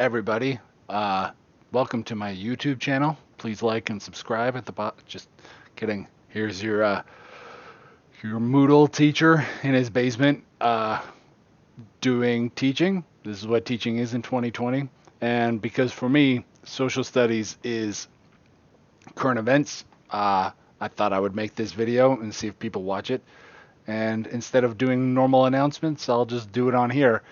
everybody. Uh, Welcome to my YouTube channel. Please like and subscribe at the bottom. Just kidding. Here's your Moodle teacher in his basement doing teaching. This is what teaching is in 2020. And because for me, social studies is current events, I thought I would make this video and see if people watch it. And instead of doing normal announcements, I'll just do it on here.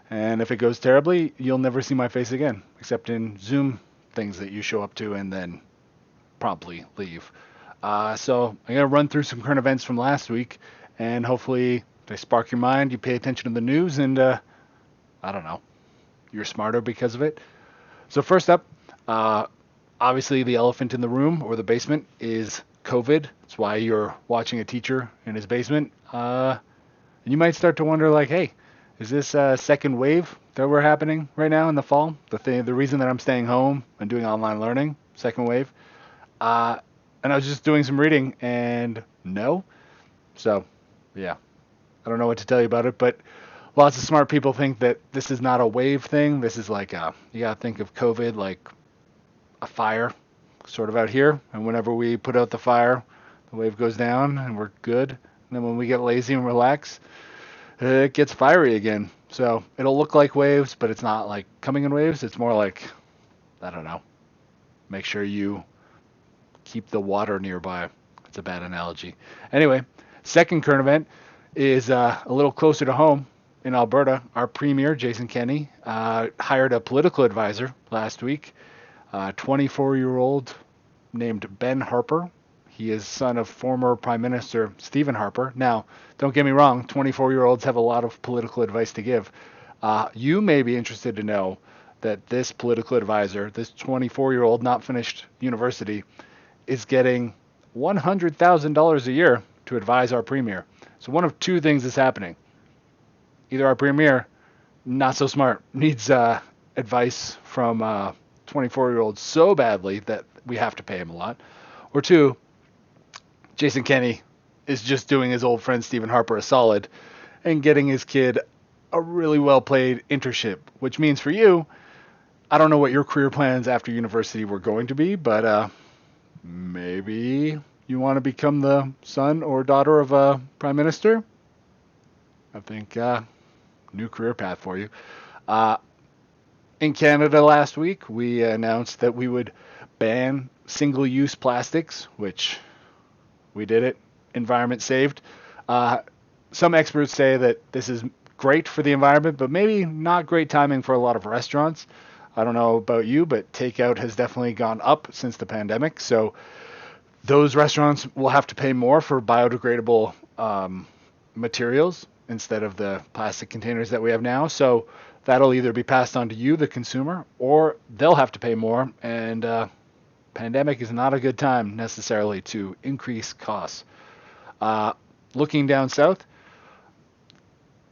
And if it goes terribly, you'll never see my face again, except in Zoom things that you show up to and then promptly leave. So I'm going to run through some current events from last week, and hopefully they spark your mind, you pay attention to the news, and I don't know, you're smarter because of it. So first up, uh, obviously the elephant in the room or the basement is COVID. That's why you're watching a teacher in his basement. And you might start to wonder, like, hey, is this a second wave that we're happening right now in the fall? The reason that I'm staying home and doing online learning, second wave. Uh, and I was just doing some reading, and no. So, yeah, I don't know what to tell you about it, but lots of smart people think that this is not a wave thing. This is like you gotta think of COVID like a fire, sort of out here. And whenever we put out the fire, the wave goes down, and we're good. And then when we get lazy and relax, it gets fiery again. So it'll look like waves, but it's not like coming in waves. It's more like, I don't know, make sure you keep the water nearby. It's a bad analogy. Anyway, second current event is a little closer to home in Alberta. Our premier, Jason Kenney, hired a political advisor last week, a 24-year-old named Ben Harper. He is son of former Prime Minister Stephen Harper. Now, don't get me wrong, 24-year-olds have a lot of political advice to give. You may be interested to know that this political advisor, this 24-year-old not finished university, is getting $100,000 a year to advise our premier. So one of two things is happening. Either our premier, not so smart, needs advice from 24-year-olds so badly that we have to pay him a lot, or two, Jason Kenney is just doing his old friend Stephen Harper a solid and getting his kid a really well played internship, which means for you, I don't know what your career plans after university were going to be, but maybe you want to become the son or daughter of a prime minister. I think new career path for you. Uh, in Canada last week, we announced that we would ban single-use plastics, which we did it. Environment saved. Uh, some experts say that this is great for the environment, but maybe not great timing for a lot of restaurants. I don't know about you, but takeout has definitely gone up since the pandemic. So those restaurants will have to pay more for biodegradable materials instead of the plastic containers that we have now. So that'll either be passed on to you, the consumer, or they'll have to pay more. And pandemic is not a good time necessarily to increase costs. Looking down south,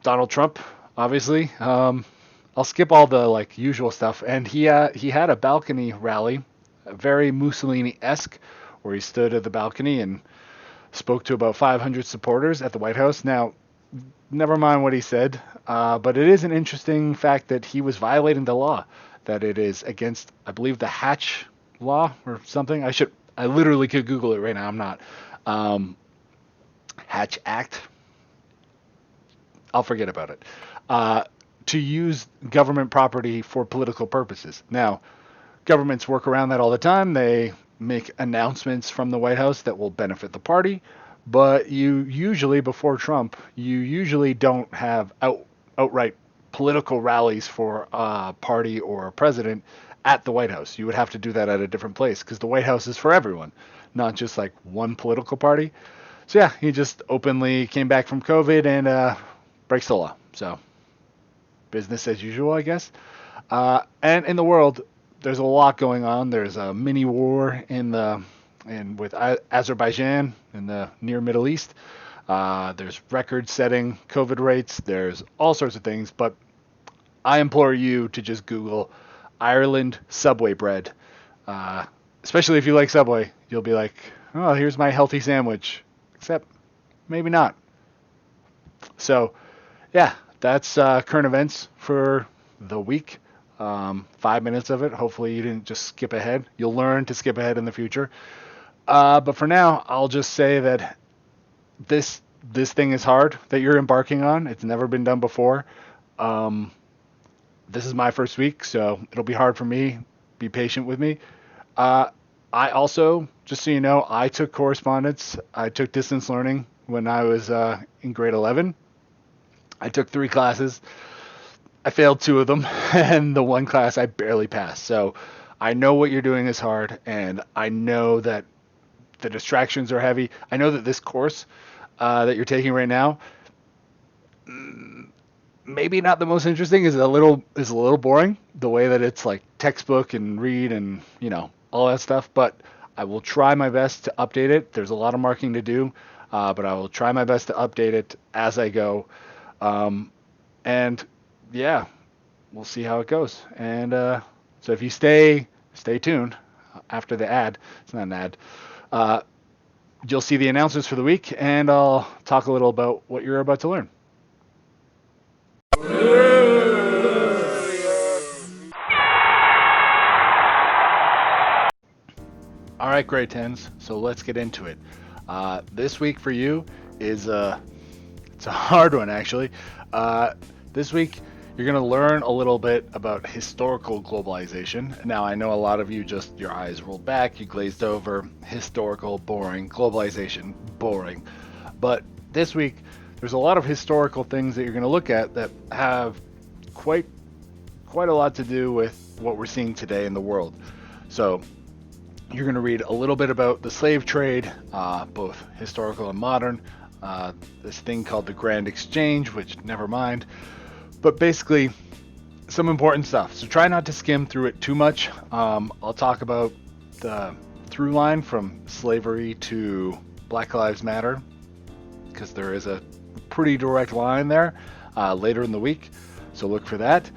Donald Trump, obviously. I'll skip all the like usual stuff. And he had a balcony rally, very Mussolini-esque, where he stood at the balcony and spoke to about 500 supporters at the White House. Now, never mind what he said, but it is an interesting fact that he was violating the law, that it is against, I believe, the Hatch law or something. I literally could Google it right now. I'm not. Hatch Act. I'll forget about it. To use government property for political purposes. Now, governments work around that all the time. They make announcements from the White House that will benefit the party, but you usually, before Trump, you usually don't have outright political rallies for a party or a president at the White House. You would have to do that at a different place because the White House is for everyone, not just like one political party. So yeah, he just openly came back from COVID and breaks the law. So business as usual, I guess. And in the world, there's a lot going on. There's a mini war with Azerbaijan in the near Middle East. There's record-setting COVID rates. There's all sorts of things. But I implore you to just Google Ireland Subway bread. Especially if you like Subway, you'll be like, oh, here's my healthy sandwich. Except maybe not. So, yeah, that's current events for the week. 5 minutes of it. Hopefully you didn't just skip ahead. You'll learn to skip ahead in the future. But for now, I'll just say that this thing is hard that you're embarking on. It's never been done before. This is my first week, so it'll be hard for me. Be patient with me. I also, just so you know, I took correspondence. I took distance learning when I was in grade 11. I took 3 classes. I failed 2 of them, and the one class I barely passed. So I know what you're doing is hard, and I know that the distractions are heavy. I know that this course that you're taking right now, maybe not the most interesting, is a little boring, the way that it's like textbook and read and all that stuff. But I will try my best to update it. There's a lot of marking to do, but I will try my best to update it as I go. And yeah, we'll see how it goes. And so if you stay tuned after the ad, it's not an ad, you'll see the announcements for the week, and I'll talk a little about what you're about to learn. All right, grade 10s, so let's get into it. This week for you is it's a hard one, actually. This week you're going to learn a little bit about historical globalization. Now, I know a lot of you just, your eyes rolled back, you glazed over. Historical, boring. Globalization, boring. But this week, there's a lot of historical things that you're going to look at that have quite a lot to do with what we're seeing today in the world. So you're going to read a little bit about the slave trade, both historical and modern, this thing called the Grand Exchange, which never mind. But basically, some important stuff. So try not to skim through it too much. I'll talk about the through line from slavery to Black Lives Matter, because there is a pretty direct line there later in the week. So look for that.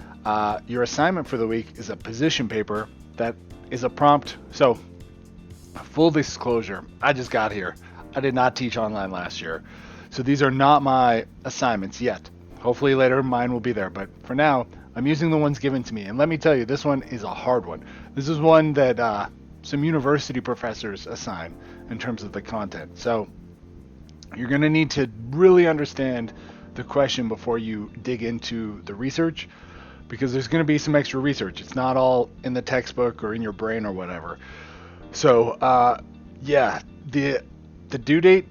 Your assignment for the week is a position paper that is a prompt. So full disclosure, I just got here. I did not teach online last year. So these are not my assignments yet. Hopefully later mine will be there, but for now, I'm using the ones given to me. And let me tell you, this one is a hard one. This is one that some university professors assign in terms of the content. So you're going to need to really understand the question before you dig into the research, because there's going to be some extra research. It's not all in the textbook or in your brain or whatever. So yeah, the due date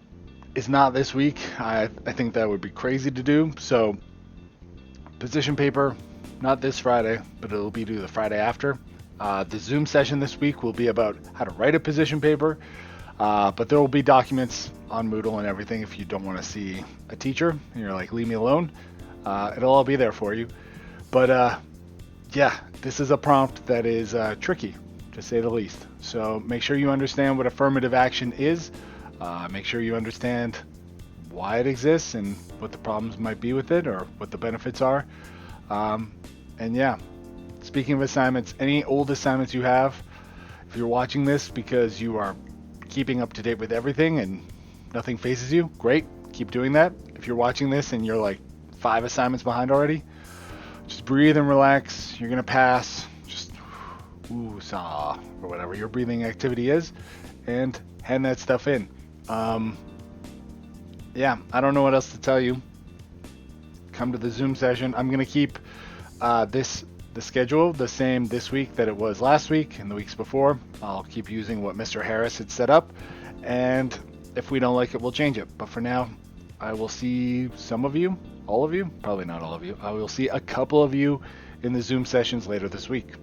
is not this week. I think that would be crazy to do. So position paper, not this Friday, but it'll be due the Friday after. The Zoom session this week will be about how to write a position paper, but there will be documents on Moodle and everything if you don't want to see a teacher and you're like, leave me alone. It'll all be there for you. But yeah, this is a prompt that is tricky, to say the least. So make sure you understand what affirmative action is. Make sure you understand why it exists and what the problems might be with it or what the benefits are. And yeah, speaking of assignments, any old assignments you have, if you're watching this because you are keeping up to date with everything and nothing phases you, great, keep doing that. If you're watching this and you're like 5 assignments behind already, just breathe and relax. You're going to pass. Just woosah, or whatever your breathing activity is, and hand that stuff in. Yeah, I don't know what else to tell you. Come to the Zoom session. I'm going to keep the schedule the same this week that it was last week and the weeks before. I'll keep using what Mr. Harris had set up, and if we don't like it, we'll change it. But for now, I will see some of you, all of you, probably not all of you. I will see a couple of you in the Zoom sessions later this week.